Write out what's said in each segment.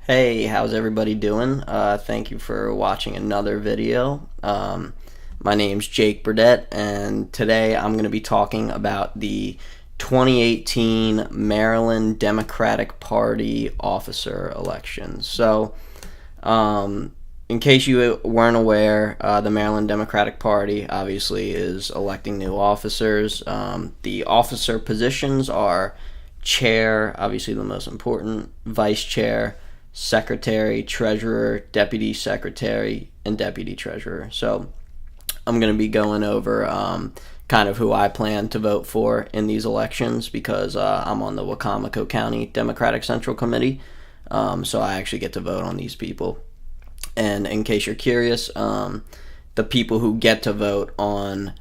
Hey, how's everybody doing? Thank you for watching another video. My name's Jake Burdett, and today I'm going to be talking about the 2018 Maryland Democratic Party officer elections. In case you weren't aware, the Maryland Democratic Party obviously is electing new officers. The officer positions are chair, obviously the most important, vice chair, secretary, treasurer, deputy secretary, and deputy treasurer. So I'm going to be going over kind of who I plan to vote for in these elections because I'm on the Wacomico County Democratic Central Committee. So I actually get to vote on these people. And in case you're curious, the people who get to vote on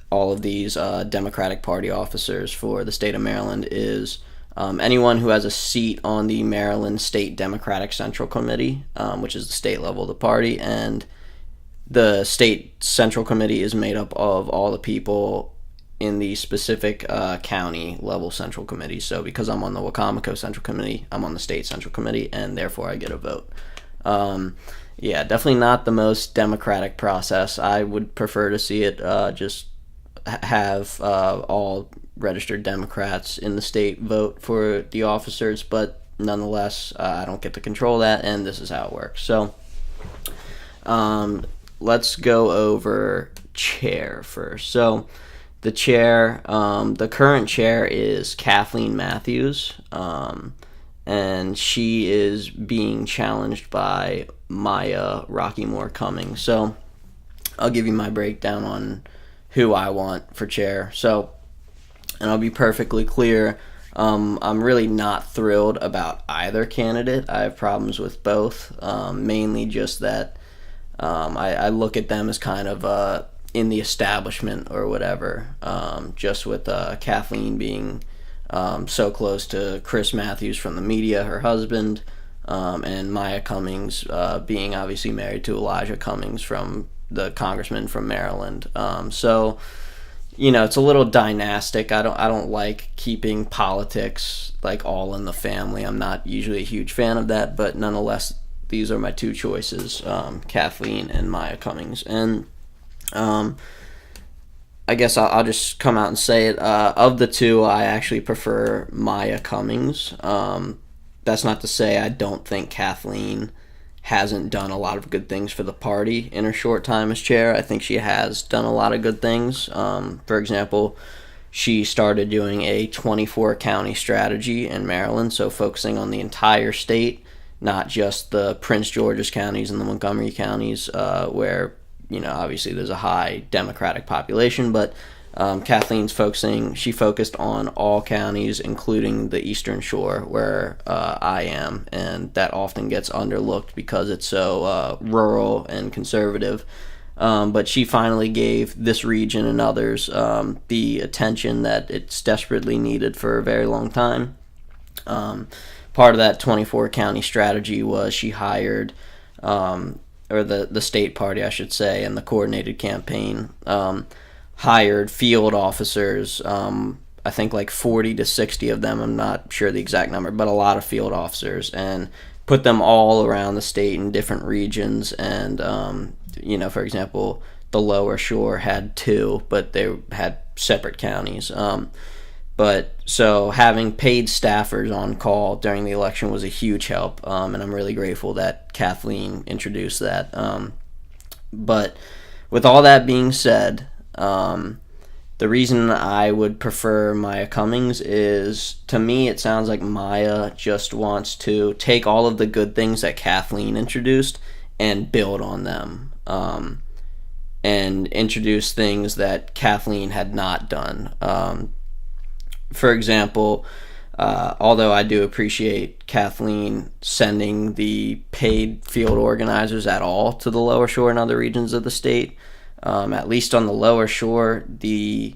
all of these Democratic Party officers for the state of Maryland is anyone who has a seat on the Maryland State Democratic Central Committee, which is the state level of the party, and the state central committee is made up of all the people in the specific county level central committee. So because I'm on the Wacomico Central Committee, I'm on the state central committee, and therefore I get a vote. Yeah, definitely not the most democratic process. I would prefer to see it just have all registered Democrats in the state vote for the officers, but nonetheless, I don't get to control that, and this is how it works. So, let's go over chair first. So, the chair, the current chair is Kathleen Matthews, and she is being challenged by Maya Rockymore Cummings. So, I'll give you my breakdown on who I want for chair. So, and I'll be perfectly clear, I'm really not thrilled about either candidate. I have problems with both, mainly just that I look at them as kind of in the establishment or whatever, just with Kathleen being so close to Chris Matthews from the media, her husband, and Maya Cummings being obviously married to Elijah Cummings from the congressman from Maryland. So, you know, it's a little dynastic. I don't like keeping politics like all in the family. I'm not usually a huge fan of that, but nonetheless, these are my two choices, Kathleen and Maya Cummings. And I guess I'll just come out and say it. Of the two, I actually prefer Maya Cummings. That's not to say I don't think Kathleen hasn't done a lot of good things for the party in her short time as chair. I think she has done a lot of good things. For example, she started doing a 24 county strategy in Maryland, so focusing on the entire state, not just the Prince George's counties and the Montgomery counties, where, you know, obviously there's a high Democratic population, but she focused on all counties, including the Eastern Shore, where I am, and that often gets underlooked because it's so rural and conservative. But she finally gave this region and others the attention that it's desperately needed for a very long time. Part of that 24 county strategy was she hired, or the state party, I should say, and the coordinated campaign hired field officers, I think like 40 to 60 of them, I'm not sure the exact number, but a lot of field officers, and put them all around the state in different regions. And, you know, for example, the Lower Shore had two, but they had separate counties. But so having paid staffers on call during the election was a huge help, and I'm really grateful that Kathleen introduced that. But with all that being said, the reason I would prefer Maya Cummings is, to me, it sounds like Maya just wants to take all of the good things that Kathleen introduced and build on them, and introduce things that Kathleen had not done. For example, although I do appreciate Kathleen sending the paid field organizers at all to the Lower Shore and other regions of the state, at least on the Lower Shore, the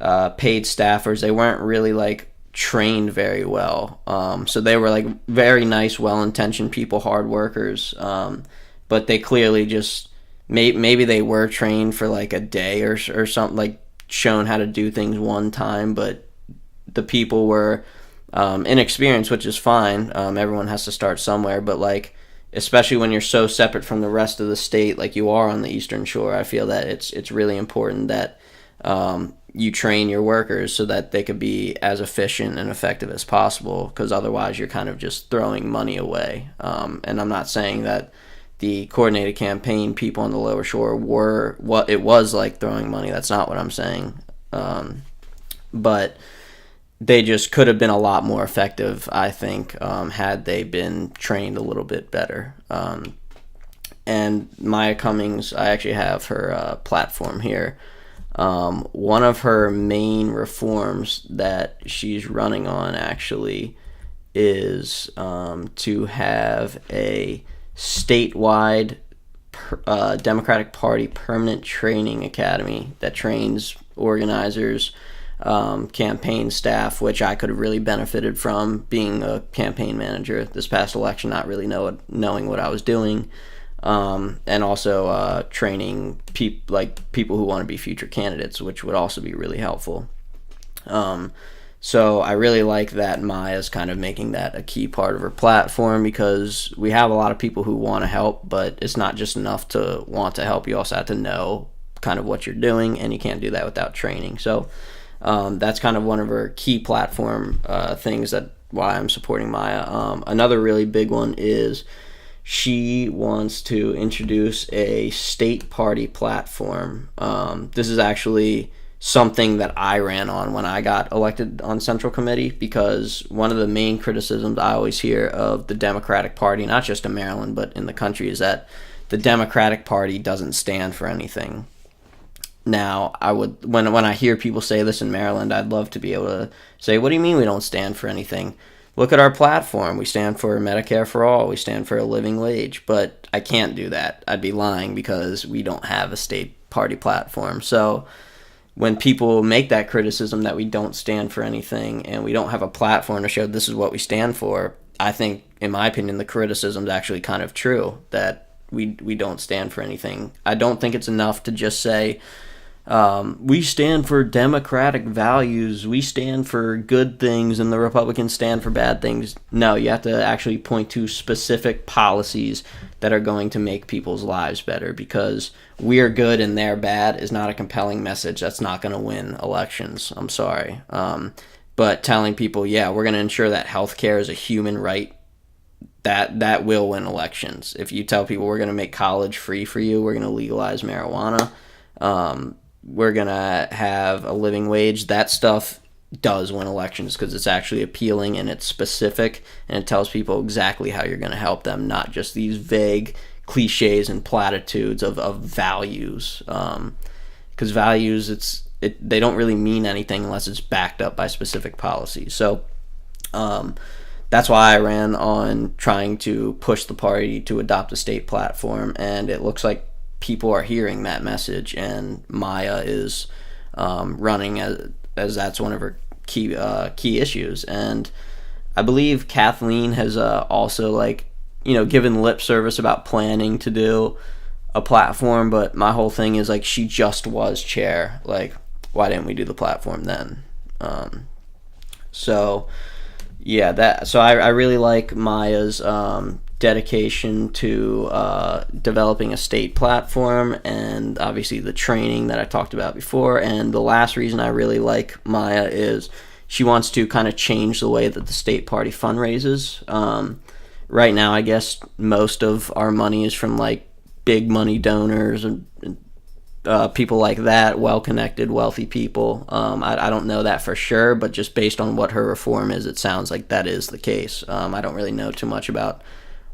paid staffers, they weren't really like trained very well. So they were like very nice, well-intentioned people, hard workers, but they clearly just maybe they were trained for like a day or something, like shown how to do things one time, but the people were inexperienced, which is fine. Everyone has to start somewhere, but like, especially when you're so separate from the rest of the state, like you are on the Eastern Shore, I feel that it's really important that you train your workers so that they could be as efficient and effective as possible. Because otherwise, you're kind of just throwing money away. And I'm not saying that the coordinated campaign people on the lower shore were what it was like throwing money. That's not what I'm saying. But they just could have been a lot more effective, I think, had they been trained a little bit better. And Maya Cummings, I actually have her platform here. One of her main reforms that she's running on actually is to have a statewide Democratic Party permanent training academy that trains organizers, campaign staff, which I could have really benefited from being a campaign manager this past election, not really knowing what I was doing, and also training people who want to be future candidates, which would also be really helpful. So I really like that Maya's kind of making that a key part of her platform, because we have a lot of people who want to help, but it's not just enough to want to help. You also have to know kind of what you're doing, and you can't do that without training. So that's kind of one of her key platform things that why I'm supporting Maya. Another really big one is she wants to introduce a state party platform. This is actually something that I ran on when I got elected on Central Committee, because one of the main criticisms I always hear of the Democratic Party, not just in Maryland but in the country, is that the Democratic Party doesn't stand for anything. Now, when I hear people say this in Maryland, I'd love to be able to say, what do you mean we don't stand for anything? Look at our platform. We stand for Medicare for all. We stand for a living wage. But I can't do that. I'd be lying, because we don't have a state party platform. So when people make that criticism that we don't stand for anything and we don't have a platform to show this is what we stand for, I think, in my opinion, the criticism is actually kind of true, that we don't stand for anything. I don't think it's enough to just say, we stand for democratic values, we stand for good things, and the Republicans stand for bad things. No, you have to actually point to specific policies that are going to make people's lives better, because we're good and they're bad is not a compelling message. That's not going to win elections. I'm sorry. But telling people, yeah, we're going to ensure that healthcare is a human right, that will win elections. If you tell people we're going to make college free for you, we're going to legalize marijuana, we're going to have a living wage, that stuff does win elections, because it's actually appealing and it's specific and it tells people exactly how you're going to help them, not just these vague cliches and platitudes of values. Because values, they don't really mean anything unless it's backed up by specific policies. So that's why I ran on trying to push the party to adopt a state platform, and it looks like people are hearing that message, and Maya is running as that's one of her key issues. And I believe Kathleen has also given lip service about planning to do a platform, but my whole thing is she just was chair. Why didn't we do the platform then? So I really like Maya's dedication to developing a state platform, and obviously the training that I talked about before. And the last reason I really like Maya is she wants to kind of change the way that the state party fundraises. Right now, I guess most of our money is from big money donors and people like that, well-connected, wealthy people. I don't know that for sure, but just based on what her reform is, it sounds like that is the case. I don't really know too much about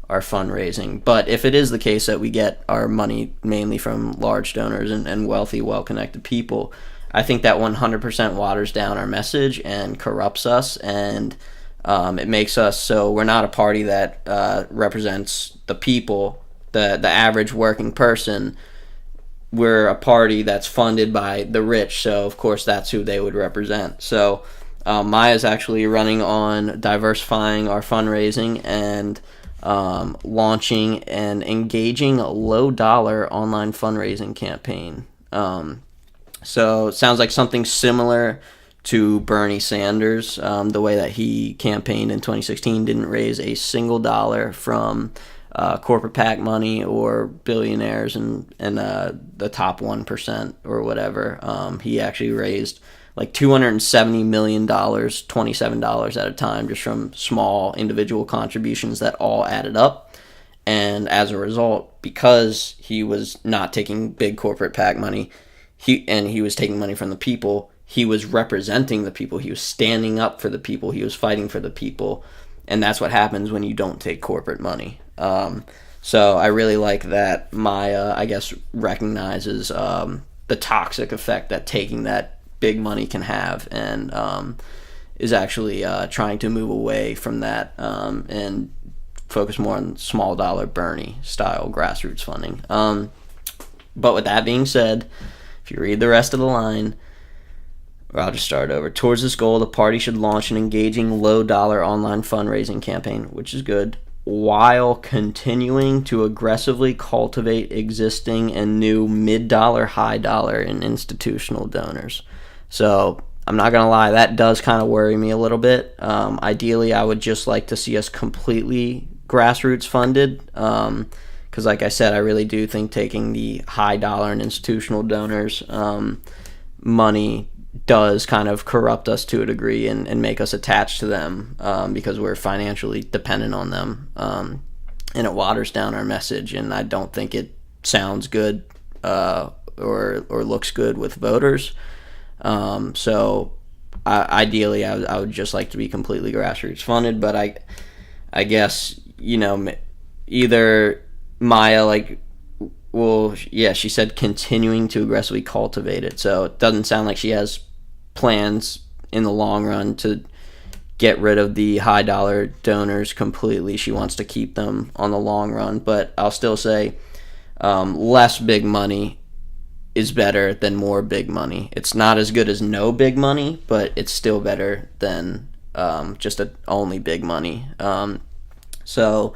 our fundraising, but if it is the case that we get our money mainly from large donors and wealthy, well-connected people, I think that 100% waters down our message and corrupts us, and it makes us so we're not a party that represents the people, the average working person. We're a party that's funded by the rich, so of course that's who they would represent. So Maya's actually running on diversifying our fundraising and launching an engaging low-dollar online fundraising campaign. So it sounds like something similar to Bernie Sanders. The way that he campaigned in 2016 didn't raise a single dollar from corporate PAC money or billionaires and the top 1% or whatever. He actually raised like $270 million, $27 at a time, just from small individual contributions that all added up. And as a result, because he was not taking big corporate PAC money, he was taking money from the people, he was representing the people, he was standing up for the people, he was fighting for the people. And that's what happens when you don't take corporate money. So I really like that Maya, I guess, recognizes the toxic effect that taking that big money can have, and is actually trying to move away from that and focus more on small dollar Bernie style grassroots funding. But with that being said, if you read the rest of the line, or I'll just start over. Towards this goal, the party should launch an engaging low-dollar online fundraising campaign, which is good, while continuing to aggressively cultivate existing and new mid-dollar, high-dollar, and institutional donors. So I'm not going to lie, that does kind of worry me a little bit. Ideally, I would just like to see us completely grassroots funded, because like I said, I really do think taking the high-dollar and institutional donors money does kind of corrupt us to a degree and make us attached to them, because we're financially dependent on them, and it waters down our message, and I don't think it sounds good or looks good with voters. So ideally I would just like to be completely grassroots funded, but I guess, either Maya, she said continuing to aggressively cultivate it. So it doesn't sound like she has plans in the long run to get rid of the high dollar donors completely. She wants to keep them on the long run. But I'll still say less big money is better than more big money. It's not as good as no big money, but it's still better than just only big money. So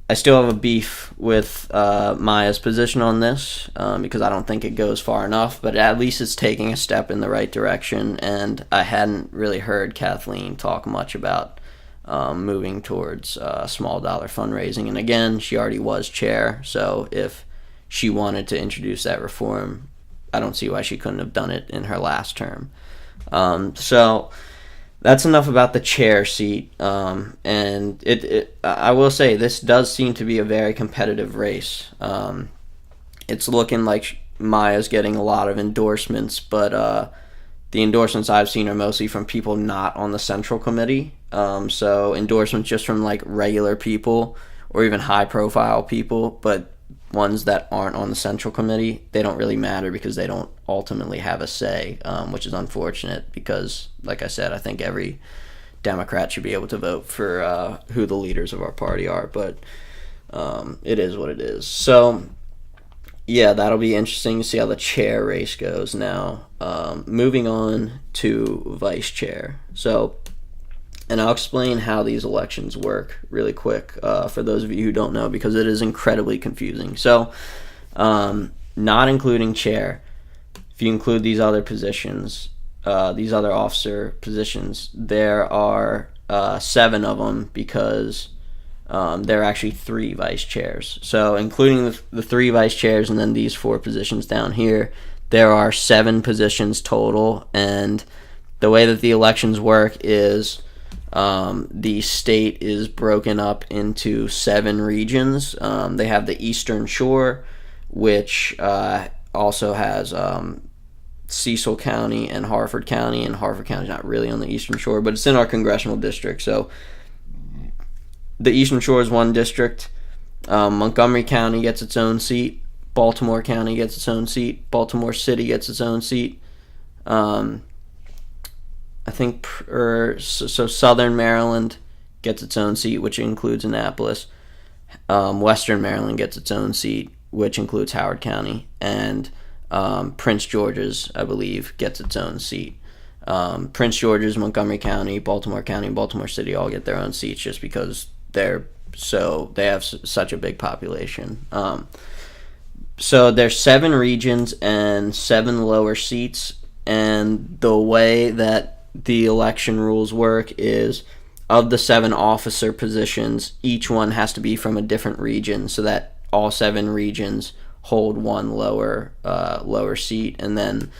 I still have a beef with Maya's position on this, because I don't think it goes far enough, but at least it's taking a step in the right direction, and I hadn't really heard Kathleen talk much about moving towards small dollar fundraising. And again, she already was chair, so if she wanted to introduce that reform, I don't see why she couldn't have done it in her last term. So that's enough about the chair seat, and I will say this does seem to be a very competitive race. It's looking like Maya's getting a lot of endorsements, but the endorsements I've seen are mostly from people not on the central committee. So endorsements just from like regular people or even high profile people, but ones that aren't on the central committee, they don't really matter because they don't ultimately have a say, which is unfortunate because, like I said, I think every Democrat should be able to vote for who the leaders of our party are, but it is what it is. So, yeah, that'll be interesting to see how the chair race goes now. Moving on to vice chair. And I'll explain how these elections work really quick for those of you who don't know, because it is incredibly confusing. So, not including chair, if you include these other positions, these other officer positions, there are 7 of them, because there are actually 3 vice chairs. So, including the 3 vice chairs and then these 4 positions down here, there are 7 positions total. And the way that the elections work is the state is broken up into 7 regions. They have the Eastern Shore, which also has Cecil County and Harford County, and Harford County is not really on the Eastern Shore, but it's in our congressional district. So the Eastern Shore is one district. Montgomery County gets its own seat. Baltimore County gets its own seat. Baltimore City gets its own seat. I think so Southern Maryland gets its own seat, which includes Annapolis. Western Maryland gets its own seat, which includes Howard County. And Prince George's, I believe, gets its own seat. Prince George's, Montgomery County, and Baltimore City all get their own seats just because they have such a big population. So there's 7 regions and 7 lower seats. And the way that the election rules work is, of the 7 officer positions, each one has to be from a different region, so that all 7 regions hold one lower seat, and then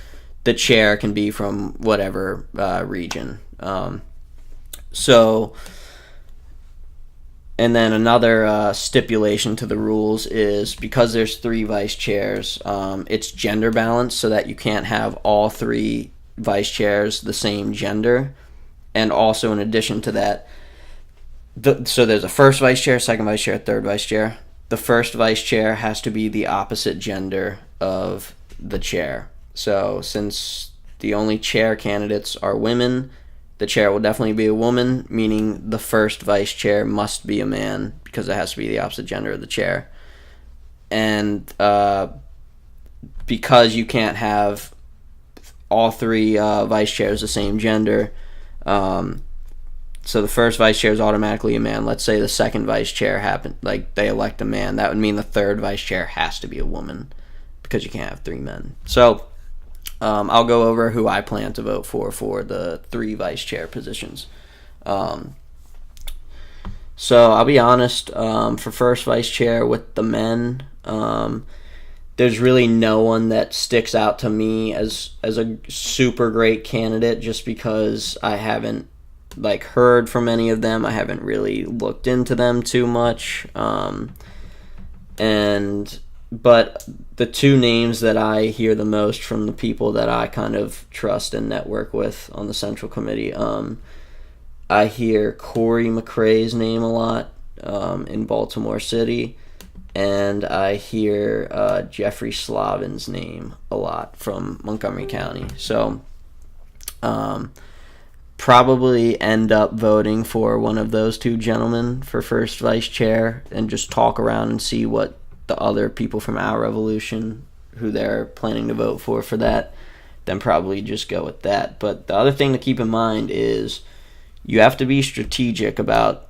the chair can be from whatever region. So, and then another stipulation to the rules is, because there's 3 vice chairs, it's gender balanced, so that you can't have all 3 vice chairs the same gender. And also, in addition to that, so there's a first vice chair, second vice chair, third vice chair. The first vice chair has to be the opposite gender of the chair. So since the only chair candidates are women, the chair will definitely be a woman, meaning the first vice chair must be a man, because it has to be the opposite gender of the chair. And because you can't have all 3 vice chairs the same gender, so the first vice chair is automatically a man. Let's say the second vice chair they elect a man. That would mean the third vice chair has to be a woman, because you can't have 3 men. So I'll go over who I plan to vote for the 3 vice chair positions. So I'll be honest, for first vice chair with the men, there's really no one that sticks out to me as a super great candidate, just because I haven't heard from any of them. I haven't really looked into them too much. But the 2 names that I hear the most from the people that I kind of trust and network with on the Central Committee, I hear Corey McRae's name a lot in Baltimore City, and I hear Jeffrey Slavin's name a lot from Montgomery County. So probably end up voting for one of those 2 gentlemen for first vice chair, and just talk around and see what the other people from our revolution, who they're planning to vote for that, then probably just go with that. But the other thing to keep in mind is you have to be strategic about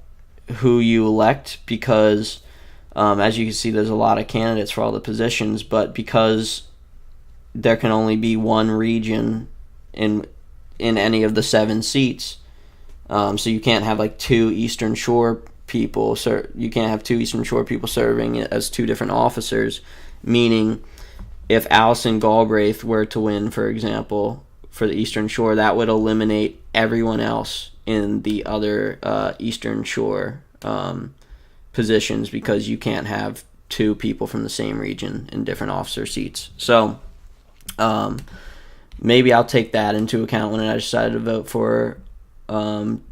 who you elect, because as you can see, there's a lot of candidates for all the positions, but because there can only be one region in any of the 7 seats, so you can't have 2 Eastern Shore people. So you can't have 2 Eastern Shore people serving as 2 different officers. Meaning, if Allison Galbraith were to win, for example, for the Eastern Shore, that would eliminate everyone else in the other Eastern Shore positions, because you can't have 2 people from the same region in different officer seats. So maybe I'll take that into account when I decide to vote for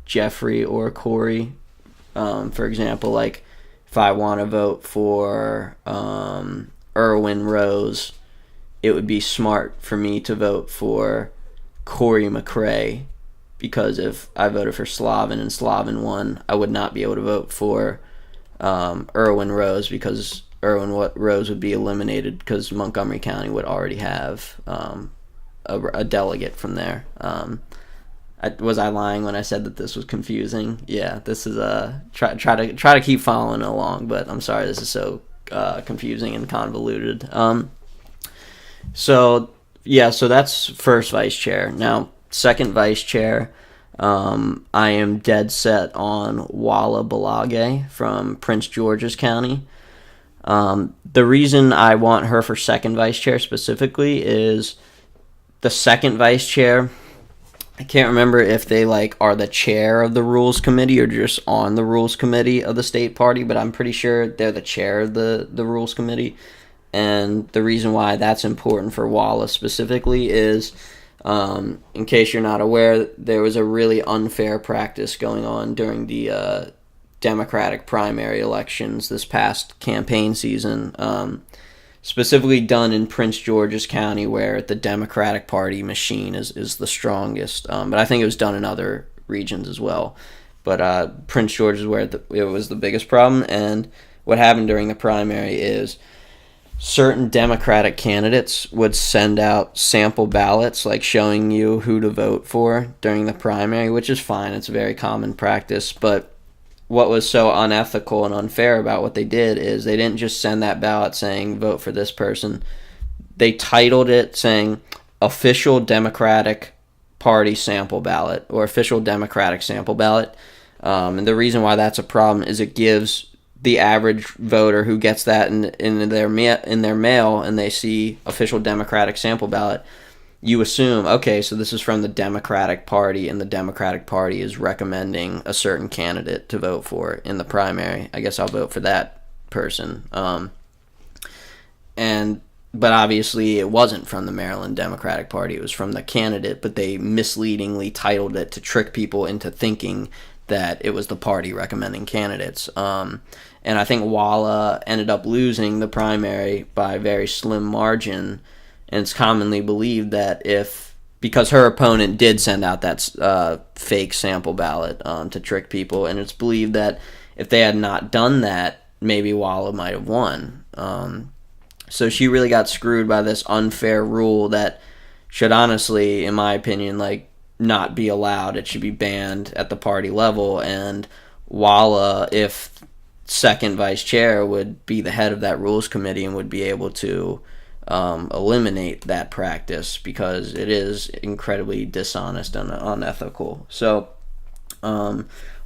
Jeffrey or Corey. For example, if I want to vote for Erwin Rose, it would be smart for me to vote for Corey McRae, because if I voted for Slavin and Slavin won, I would not be able to vote for Erwin Rose, because Erwin Rose would be eliminated, because Montgomery County would already have a delegate from there. Was I lying when I said that this was confusing? Yeah, this is try to keep following along, but I'm sorry this is so confusing and convoluted. So that's first vice chair. Now, second vice chair, I am dead set on Walla Balage from Prince George's County. The reason I want her for second vice chair specifically is the second vice chair, I can't remember if they are the chair of the rules committee or just on the rules committee of the state party, but I'm pretty sure they're the chair of the rules committee. And the reason why that's important for Wallace specifically is, in case you're not aware, there was a really unfair practice going on during the Democratic primary elections this past campaign season, specifically done in Prince George's County, where the Democratic Party machine is the strongest. But I think it was done in other regions as well. But Prince George is where it was the biggest problem. And what happened during the primary is certain Democratic candidates would send out sample ballots, showing you who to vote for during the primary, which is fine. It's a very common practice. But what was so unethical and unfair about what they did is they didn't just send that ballot saying vote for this person. They titled it saying official Democratic Party sample ballot or official Democratic sample ballot. And the reason why that's a problem is it gives the average voter who gets that in their mail and they see official Democratic sample ballot, you assume, okay, so this is from the Democratic Party, and the Democratic Party is recommending a certain candidate to vote for in the primary. I guess I'll vote for that person. But obviously it wasn't from the Maryland Democratic Party. It was from the candidate, but they misleadingly titled it to trick people into thinking that it was the party recommending candidates. And I think Walla ended up losing the primary by a very slim margin. And it's commonly believed that because her opponent did send out that fake sample ballot to trick people, and it's believed that if they had not done that, maybe Walla might have won. So she really got screwed by this unfair rule that should honestly, in my opinion, not be allowed. It should be banned at the party level. And Walla, if second vice chair, would be the head of that rules committee and would be able to eliminate that practice because it is incredibly dishonest and unethical. So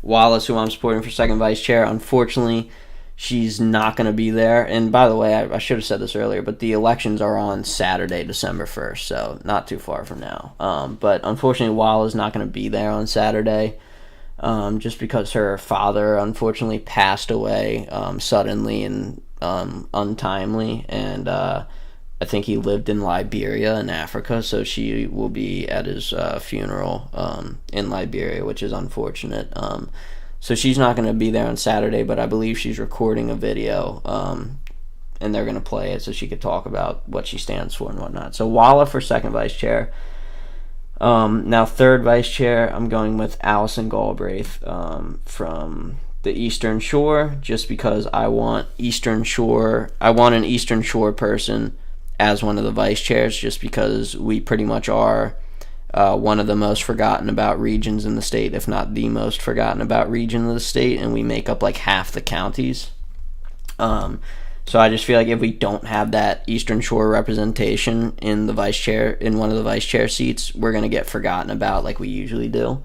Wallace, who I'm supporting for second vice chair, unfortunately, she's not going to be there. And by the way, I should have said this earlier, but the elections are on Saturday, December 1st, so not too far from now. But unfortunately, Wallace's not going to be there on Saturday just because her father, unfortunately, passed away suddenly and untimely. And I think he lived in Liberia in Africa, so she will be at his funeral in Liberia, which is unfortunate. So she's not going to be there on Saturday, but I believe she's recording a video, and they're going to play it so she could talk about what she stands for and whatnot. So Walla for second vice chair. Now third vice chair, I'm going with Allison Galbraith from the Eastern Shore, just because I want an Eastern Shore person as one of the vice chairs, just because we pretty much are one of the most forgotten about regions in the state, if not the most forgotten about region of the state, and we make up half the counties. So I just feel like if we don't have that Eastern Shore representation in one of the vice chair seats, we're gonna get forgotten about like we usually do.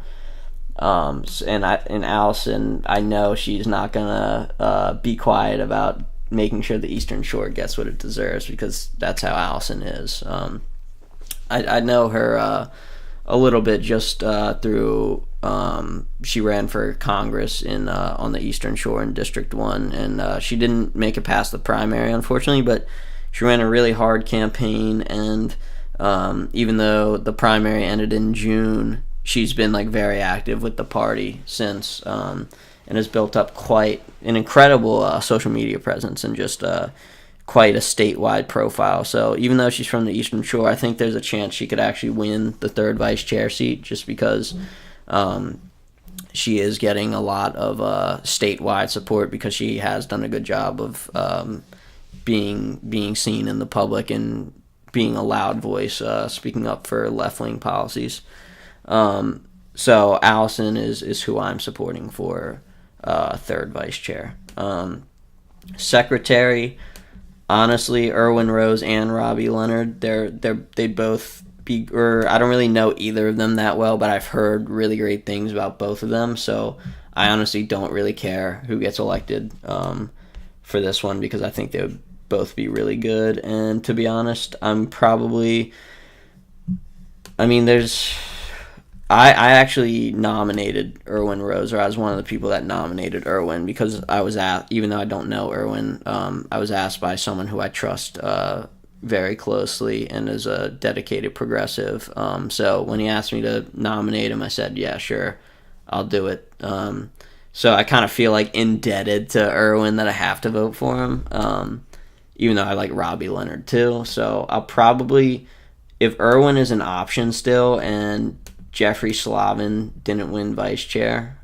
And Allison, I know she's not gonna be quiet about making sure the Eastern Shore gets what it deserves, because that's how Allison is. I know her a little bit just through she ran for Congress on the Eastern Shore in District 1, and she didn't make it past the primary, unfortunately, but she ran a really hard campaign, and even though the primary ended in June, she's been very active with the party since, and has built up quite an incredible social media presence and just quite a statewide profile. So even though she's from the Eastern Shore, I think there's a chance she could actually win the third vice chair seat, just because she is getting a lot of statewide support, because she has done a good job of being seen in the public and being a loud voice, speaking up for left-wing policies. So Allison is who I'm supporting for third vice chair. Secretary, honestly, Erwin Rose and Robbie Leonard, they'd both be, or I don't really know either of them that well, but I've heard really great things about both of them, so I honestly don't really care who gets elected for this one, because I think they would both be really good. And to be honest, I actually nominated Erwin Rose, or I was one of the people that nominated Erwin, because I was even though I don't know Erwin, I was asked by someone who I trust very closely and is a dedicated progressive. So when he asked me to nominate him, I said, yeah, sure, I'll do it. So I kind of feel indebted to Erwin that I have to vote for him, even though I like Robbie Leonard too. So I'll probably, if Erwin is an option still and Jeffrey Slavin didn't win vice chair,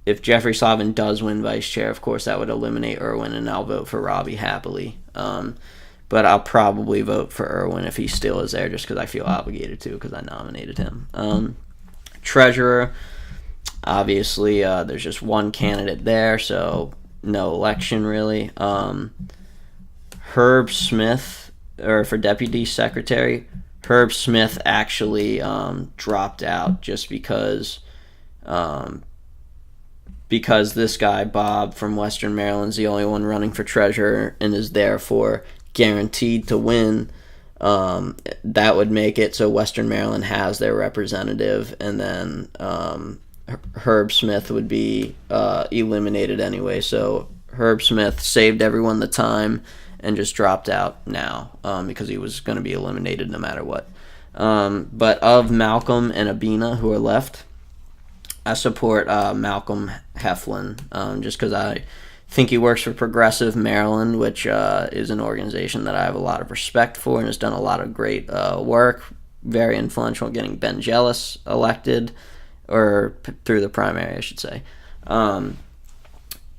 if Jeffrey Slavin does win vice chair, of course that would eliminate Erwin, and I'll vote for Robbie happily. But I'll probably vote for Erwin if he still is there, just because I feel obligated to, because I nominated him. Treasurer, obviously there's just one candidate there, so no election really. Herb Smith, or for deputy secretary, Herb Smith actually dropped out just um, because this guy Bob from Western Maryland's the only one running for treasurer and is therefore guaranteed to win. That would make it so Western Maryland has their representative, and then Herb Smith would be eliminated anyway. So Herb Smith saved everyone the time and just dropped out now because he was going to be eliminated no matter what. But of Malcolm and Abina, who are left, I support Malcolm Heflin just because I think he works for Progressive Maryland, which is an organization that I have a lot of respect for and has done a lot of great work. Very influential in getting Ben Jealous elected, or through the primary, I should say.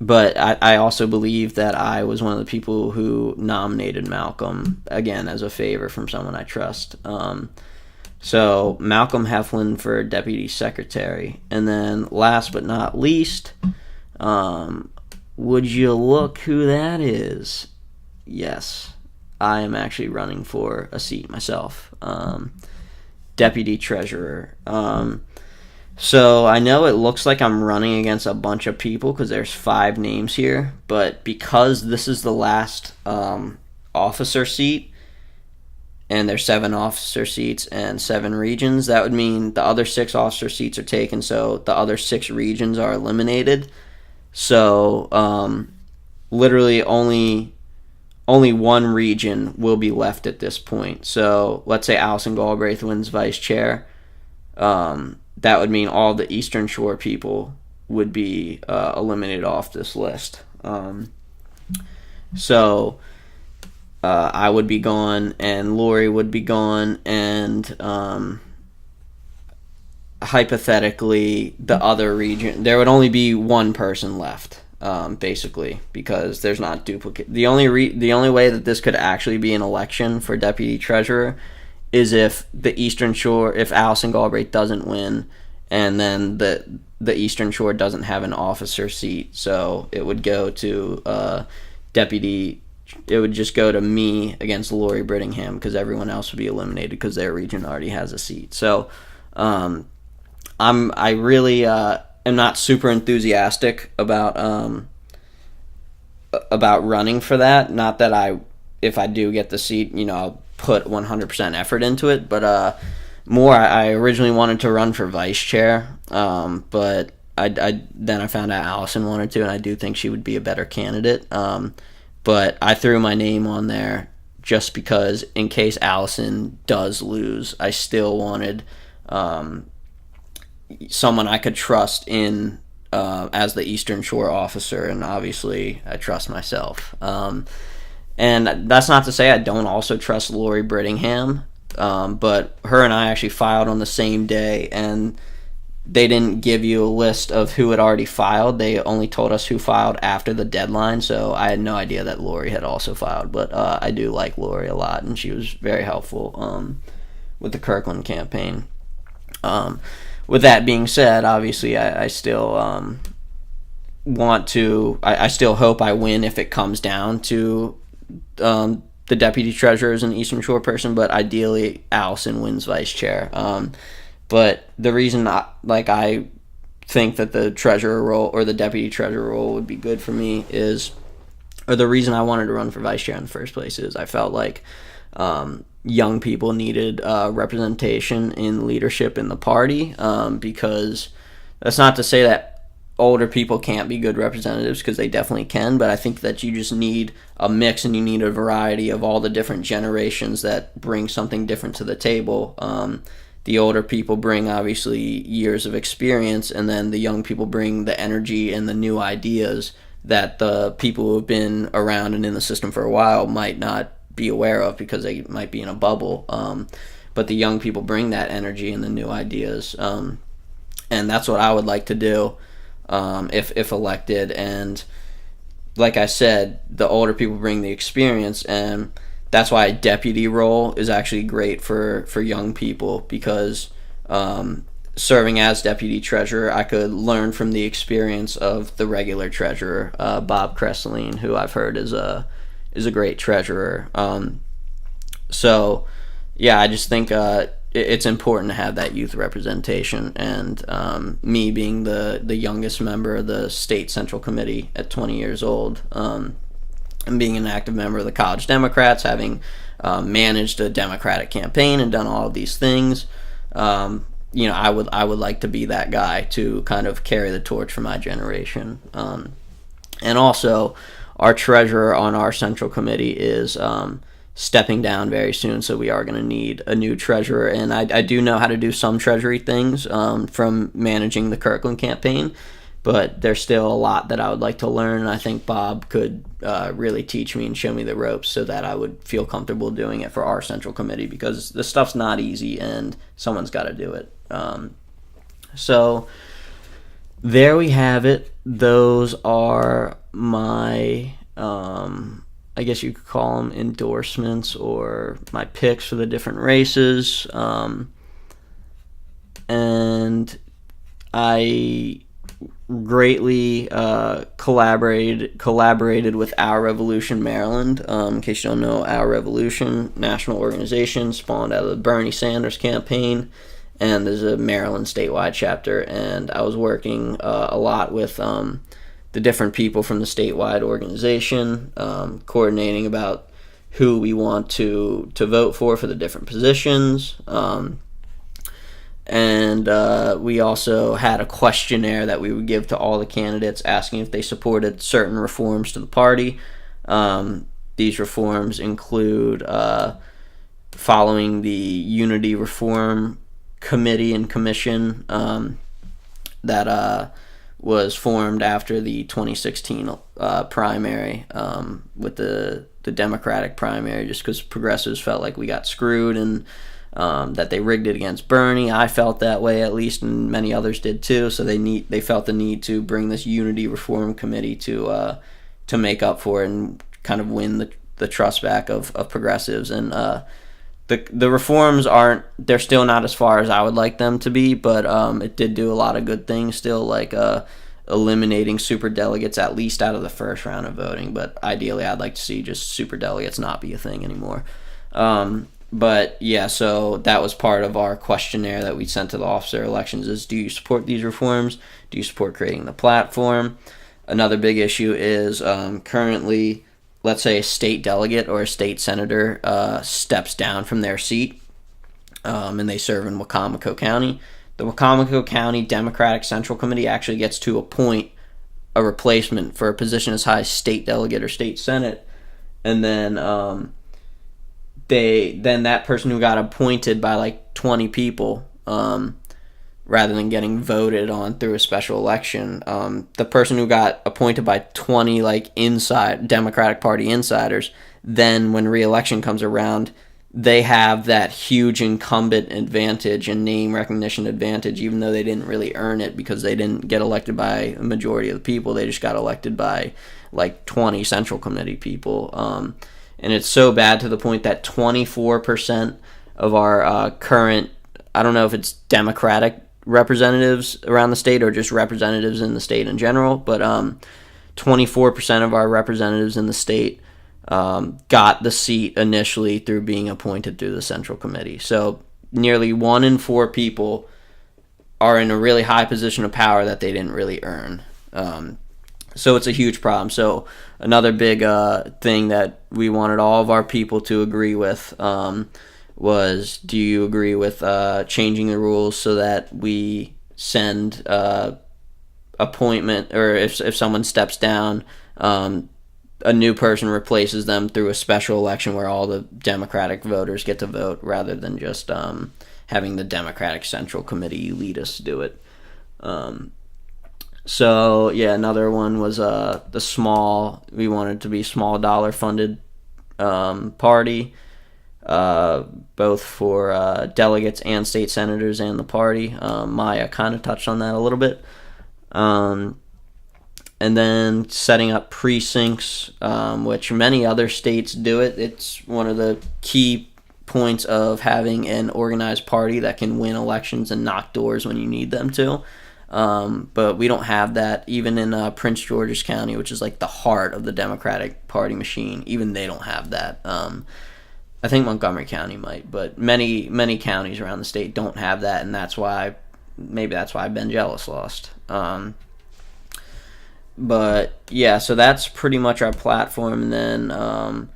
But I also believe that I was one of the people who nominated Malcolm, again, as a favor from someone I trust. So Malcolm Heflin for deputy secretary. And then last but not least, would you look who that is? Yes, I am actually running for a seat myself. Deputy treasurer. So I know it looks like I'm running against a bunch of people because there's 5 names here, but because this is the last officer seat, and there's 7 officer seats and 7 regions, that would mean the other 6 officer seats are taken, so the other 6 regions are eliminated. So literally only one region will be left at this point. So let's say Allison Galbraith wins vice chair. That would mean all the Eastern Shore people would be eliminated off this list. So I would be gone, and Lori would be gone, and hypothetically, the other region, there would only be one person left, basically, because there's not duplicate. The only way that this could actually be an election for deputy treasurer is if the Eastern Shore, if Allison Galbraith doesn't win, and then the Eastern Shore doesn't have an officer seat, so it would go to deputy. It would just go to me against Lori Brittingham because everyone else would be eliminated because their region already has a seat. So I really am not super enthusiastic about running for that. Not that if I do get the seat, I'll put 100% effort into it, but more I originally wanted to run for vice chair, but then I found out Allison wanted to, and I do think she would be a better candidate. But I threw my name on there just because in case Allison does lose, I still wanted someone I could trust in as the Eastern Shore officer, and obviously I trust myself. And that's not to say I don't also trust Lori Brittingham, but her and I actually filed on the same day, and they didn't give you a list of who had already filed. They only told us who filed after the deadline, so I had no idea that Lori had also filed. But I do like Lori a lot, and she was very helpful with the Kirkland campaign. With that being said, obviously I still want to. I still hope I win if it comes down to the deputy treasurer is an Eastern Shore person, but ideally Allison wins vice chair. But the reason I think that the treasurer role or the deputy treasurer role would be good for me or the reason I wanted to run for vice chair in the first place is I felt like young people needed representation in leadership in the party, because that's not to say that older people can't be good representatives, because they definitely can, but I think that you just need a mix and you need a variety of all the different generations that bring something different to the table. The older people bring obviously years of experience, and then the young people bring the energy and the new ideas that the people who have been around and in the system for a while might not be aware of because they might be in a bubble. But the young people bring that energy and the new ideas, and that's what I would like to do if elected. And like I said, the older people bring the experience, and that's why a deputy role is actually great for young people, because serving as deputy treasurer, I could learn from the experience of the regular treasurer, Bob Cresseline, who I've heard is a great treasurer. So, yeah, I just think it's important to have that youth representation. And me being the youngest member of the state central committee at 20 years old, and being an active member of the College Democrats, having managed a Democratic campaign and done all of these things, I would like to be that guy to kind of carry the torch for my generation. And also, our treasurer on our central committee is stepping down very soon, so we are going to need a new treasurer. And I do know how to do some treasury things from managing the Kirkland campaign, but there's still a lot that I would like to learn. And I think Bob could really teach me and show me the ropes so that I would feel comfortable doing it for our central committee, because the stuff's not easy and someone's got to do it. So there we have it. Those are my, I guess you could call them endorsements, or my picks for the different races. And I greatly collaborated with Our Revolution Maryland. In case you don't know, Our Revolution, national organization, spawned out of the Bernie Sanders campaign, and there's a Maryland statewide chapter. And I was working a lot with the different people from the statewide organization, coordinating about who we want to vote for the different positions. And we also had a questionnaire that we would give to all the candidates asking if they supported certain reforms to the party. These reforms include following the Unity Reform Committee and Commission that was formed after the 2016 primary with the Democratic primary, just because progressives felt like we got screwed and that they rigged it against Bernie. I felt that way, at least, and many others did too. So they felt the need to bring this Unity Reform Committee to make up for it and kind of win the trust back of progressives. And the reforms they're still not as far as I would like them to be, but it did do a lot of good things still, like eliminating super delegates at least out of the first round of voting. But ideally, I'd like to see just super delegates not be a thing anymore. But yeah, so that was part of our questionnaire that we sent to the officer elections is, do you support these reforms? Do you support creating the platform? Another big issue is currently, let's say a state delegate or a state senator steps down from their seat and they serve in Wacomico County. The Wacomico County Democratic Central Committee actually gets to appoint a replacement for a position as high as state delegate or state senate, and then that person who got appointed by like 20 people, rather than getting voted on through a special election, the person who got appointed by 20 like Democratic Party insiders, then when re-election comes around, they have that huge incumbent advantage and name recognition advantage, even though they didn't really earn it because they didn't get elected by a majority of the people. They just got elected by like 20 Central Committee people. And it's so bad to the point that 24% of our current, I don't know if it's Democratic representatives around the state or just representatives in the state in general, but 24% of our representatives in the state got the seat initially through being appointed through the Central Committee. So nearly 1 in 4 people are in a really high position of power that they didn't really earn. So it's a huge problem. So another big thing that we wanted all of our people to agree with was, do you agree with changing the rules so that we send appointment, or if someone steps down, a new person replaces them through a special election where all the Democratic voters get to vote rather than just having the Democratic Central Committee elitists do it. So yeah, another one was we wanted to be small dollar funded party, both for delegates and state senators and the party. Maya kind of touched on that a little bit. And then setting up precincts, which many other states do it. It's one of the key points of having an organized party that can win elections and knock doors when you need them to. But we don't have that even in Prince George's County, which is like the heart of the Democratic Party machine. Even they don't have that. I think Montgomery County might, but many counties around the state don't have that, and maybe that's why Ben Jealous lost. But yeah, so that's pretty much our platform. And then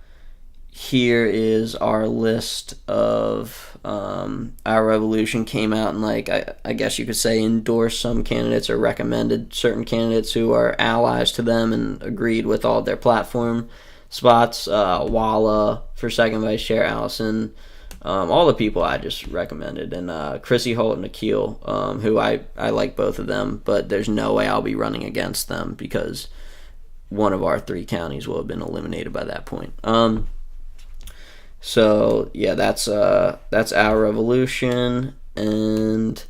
here is our list of our revolution came out and, like, I guess you could say, endorsed some candidates or recommended certain candidates who are allies to them and agreed with all their platform spots. Walla for second vice chair, Allison, all the people I just recommended, and Chrissy Holt and Akil, who I like both of them, but there's no way I'll be running against them because one of our 3 counties will have been eliminated by that point. So yeah, that's our revolution. And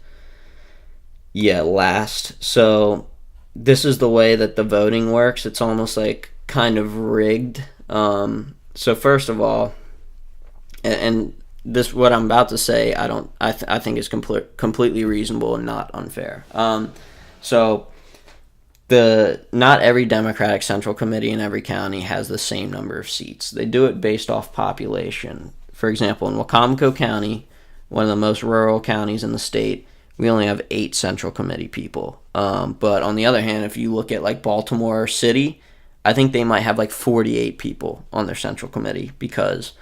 yeah, last, so this is the way that the voting works. It's almost like kind of rigged. So first of all, and this, what I'm about to say, I think is completely reasonable and not unfair. So not every Democratic Central Committee in every county has the same number of seats. They do it based off population. For example, in Wacomico County, one of the most rural counties in the state, we only have 8 Central Committee people. But on the other hand, if you look at like Baltimore City, I think they might have like 48 people on their Central Committee because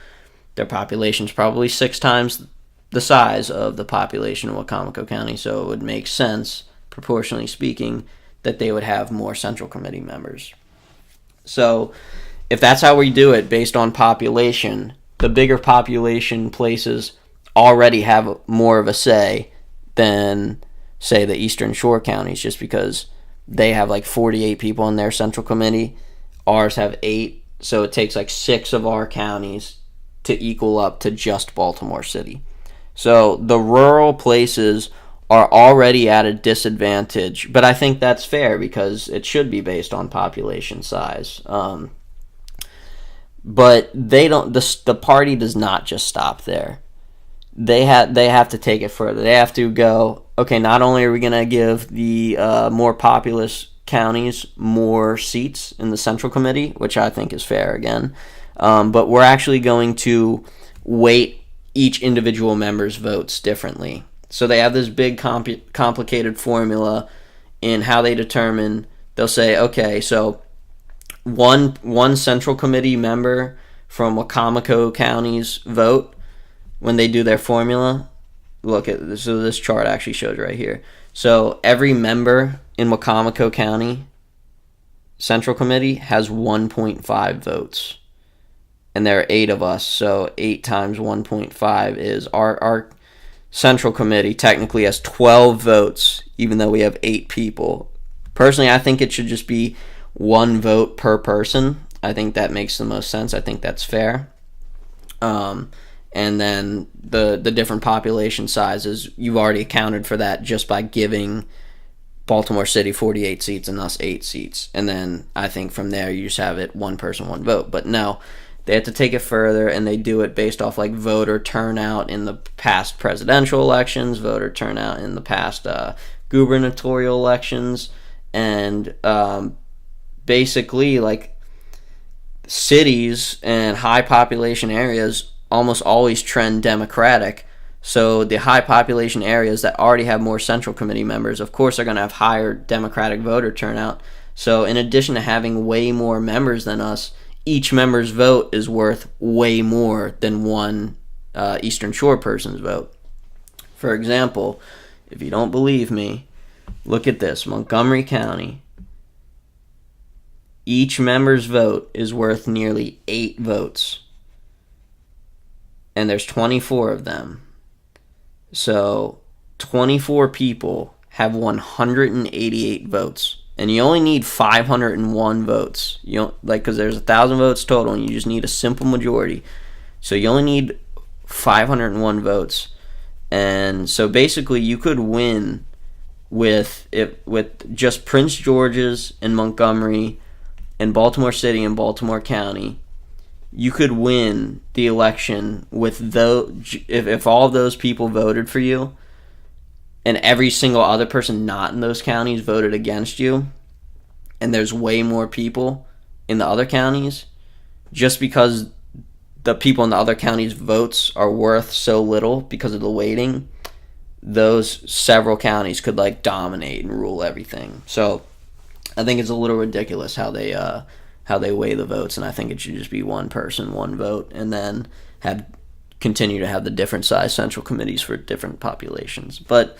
their population is probably 6 times the size of the population in Wacomico County. So it would make sense, proportionally speaking, that they would have more Central Committee members. So if that's how we do it based on population, the bigger population places already have more of a say than, say, the Eastern Shore counties, just because they have like 48 people in their Central Committee. Ours have 8, so it takes like 6 of our counties to equal up to just Baltimore City. So the rural places are already at a disadvantage, but I think that's fair because it should be based on population size. But they don't. The party does not just stop there. They have to take it further. They have to go, okay, not only are we going to give the more populous counties more seats in the Central Committee, which I think is fair again, but we're actually going to weight each individual member's votes differently. So they have this big complicated formula in how they determine. They'll say, okay, so one Central Committee member from Wacomico County's vote, when they do their formula, look at this. So this chart actually shows right here. So every member in Wacomico County Central Committee has 1.5 votes. And there are 8 of us, so 8 times 1.5 is our Central Committee technically has 12 votes, even though we have 8 people. Personally, I think it should just be 1 vote per person. I think that makes the most sense. I think that's fair. And then the different population sizes, you've already accounted for that just by giving Baltimore City 48 seats and us 8 seats. And then I think from there you just have it 1 person, 1 vote. But no, they have to take it further, and they do it based off like voter turnout in the past presidential elections, voter turnout in the past gubernatorial elections, and basically like cities and high population areas almost always trend Democratic. So the high population areas that already have more Central Committee members, of course, are going to have higher Democratic voter turnout. So in addition to having way more members than us, each member's vote is worth way more than one Eastern Shore person's vote. For example, if you don't believe me, look at this. Montgomery County, each member's vote is worth nearly 8 votes. And there's 24 of them. So 24 people have 188 votes. And you only need 501 votes. You don't, like, because there's 1,000 votes total, and you just need a simple majority. So you only need 501 votes, and so basically you could win with just Prince George's and Montgomery and Baltimore City and Baltimore County. You could win the election with if all of those people voted for you, and every single other person not in those counties voted against you, and there's way more people in the other counties, just because the people in the other counties' votes are worth so little because of the weighting, those several counties could like dominate and rule everything. So I think it's a little ridiculous how they weigh the votes, and I think it should just be one person, one vote, and then have continue to have the different size central committees for different populations. But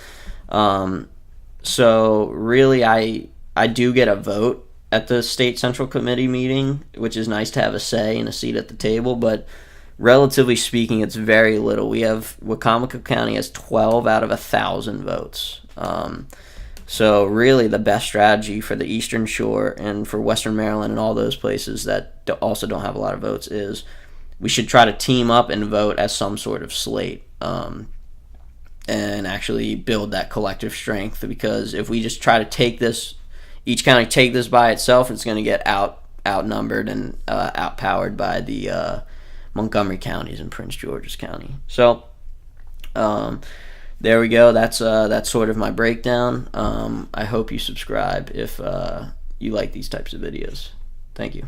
so really, I do get a vote at the state central committee meeting, which is nice to have a say and a seat at the table. But relatively speaking, it's very little. Wacomico County has 12 out of 1,000 votes. So really, the best strategy for the Eastern Shore and for Western Maryland and all those places that also don't have a lot of votes is we should try to team up and vote as some sort of slate, and actually build that collective strength. Because if we just try to take this, each county take this by itself, it's going to get outnumbered and outpowered by the Montgomery counties and Prince George's County. So there we go. That's sort of my breakdown. I hope you subscribe if you like these types of videos. Thank you.